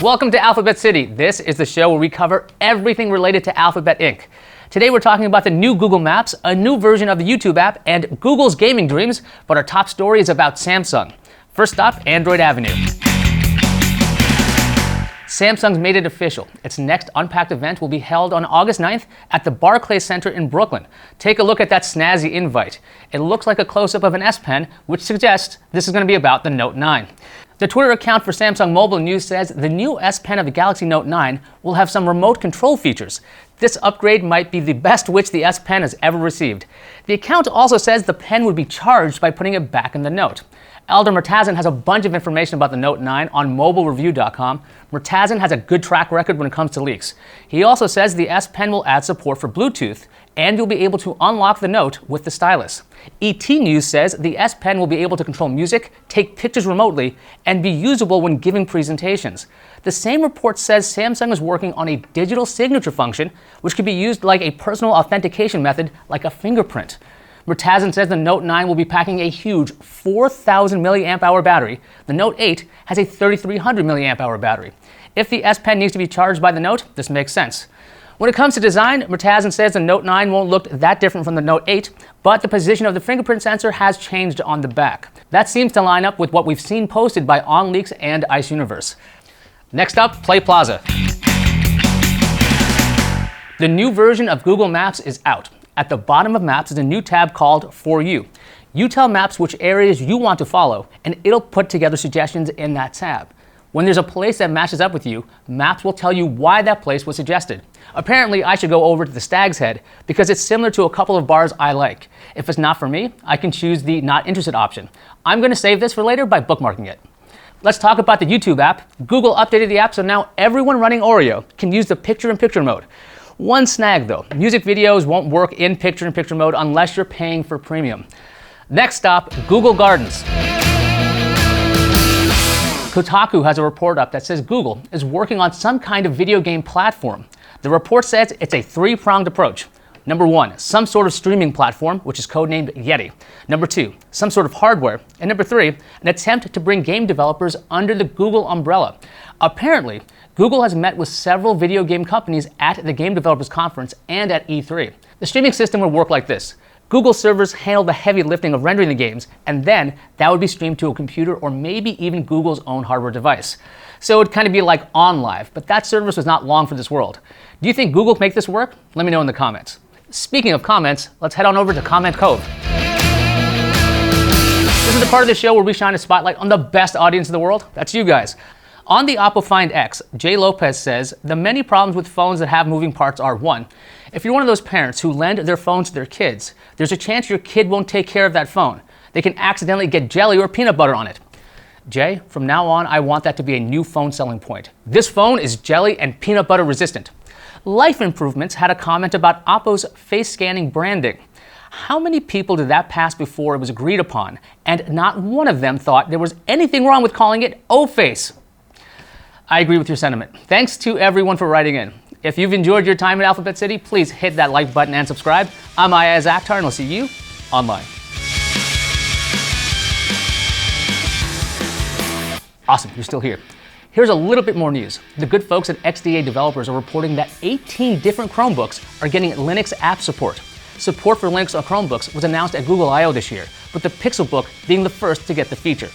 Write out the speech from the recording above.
Welcome to Alphabet City. This is the show where we cover everything related to Alphabet Inc. Today we're talking about the new Google Maps, a new version of the YouTube app, and Google's gaming dreams, but our top story is about Samsung. First stop, Android Avenue. Samsung's made it official. Its next Unpacked event will be held on August 9th at the Barclays Center in Brooklyn. Take a look at that snazzy invite. It looks like a close-up of an S Pen, which suggests this is going to be about the Note 9. The Twitter account for Samsung Mobile News says the new S Pen of the Galaxy Note 9 will have some remote control features. This upgrade might be the best which the S Pen has ever received. The account also says the pen would be charged by putting it back in the Note. Elder Murtazan has a bunch of information about the Note 9 on mobilereview.com. Murtazan has a good track record when it comes to leaks. He also says the S Pen will add support for Bluetooth, and you'll be able to unlock the Note with the stylus. ET News says the S Pen will be able to control music, take pictures remotely, and be usable when giving presentations. The same report says Samsung is working on a digital signature function, which could be used like a personal authentication method like a fingerprint. Murtazan says the Note 9 will be packing a huge 4,000 mAh battery. The Note 8 has a 3,300 mAh battery. If the S Pen needs to be charged by the Note, this makes sense. When it comes to design, Murtazan says the Note 9 won't look that different from the Note 8, but the position of the fingerprint sensor has changed on the back. That seems to line up with what we've seen posted by OnLeaks and Ice Universe. Next up, Play Plaza. The new version of Google Maps is out. At the bottom of Maps is a new tab called For You. You tell Maps which areas you want to follow, and it'll put together suggestions in that tab. When there's a place that matches up with you, Maps will tell you why that place was suggested. Apparently, I should go over to the Stag's Head because it's similar to a couple of bars I like. If it's not for me, I can choose the Not Interested option. I'm going to save this for later by bookmarking it. Let's talk about the YouTube app. Google updated the app so now everyone running Oreo can use the picture-in-picture mode. One snag though, music videos won't work in picture-in-picture mode unless you're paying for premium. Next stop, Google Gardens. Kotaku has a report up that says Google is working on some kind of video game platform. The report says it's a three-pronged approach. Number one, some sort of streaming platform, which is codenamed Yeti. Number two, some sort of hardware. And number three, an attempt to bring game developers under the Google umbrella. Apparently, Google has met with several video game companies at the Game Developers Conference and at E3. The streaming system would work like this. Google servers handle the heavy lifting of rendering the games, and then that would be streamed to a computer or maybe even Google's own hardware device. So it would kind of be like OnLive, but that service was not long for this world. Do you think Google can make this work? Let me know in the comments. Speaking of comments, let's head on over to Comment Cove. This is the part of the show where we shine a spotlight on the best audience in the world. That's you guys. On the Oppo Find X, Jay Lopez says, the many problems with phones that have moving parts are: one, if you're one of those parents who lend their phones to their kids, there's a chance your kid won't take care of that phone. They can accidentally get jelly or peanut butter on it. Jay, from now on, I want that to be a new phone selling point. This phone is jelly and peanut butter resistant. Life Improvements had a comment about Oppo's face scanning branding. How many people did that pass before it was agreed upon? And not one of them thought there was anything wrong with calling it O-Face. I agree with your sentiment. Thanks to everyone for writing in. If you've enjoyed your time at Alphabet City, please hit that like button and subscribe. I'm Ayaz Akhtar, and I'll see you online. Awesome, you're still here. Here's a little bit more news. The good folks at XDA Developers are reporting that 18 different Chromebooks are getting Linux app support. Support for Linux on Chromebooks was announced at Google I/O this year, with the Pixelbook being the first to get the feature.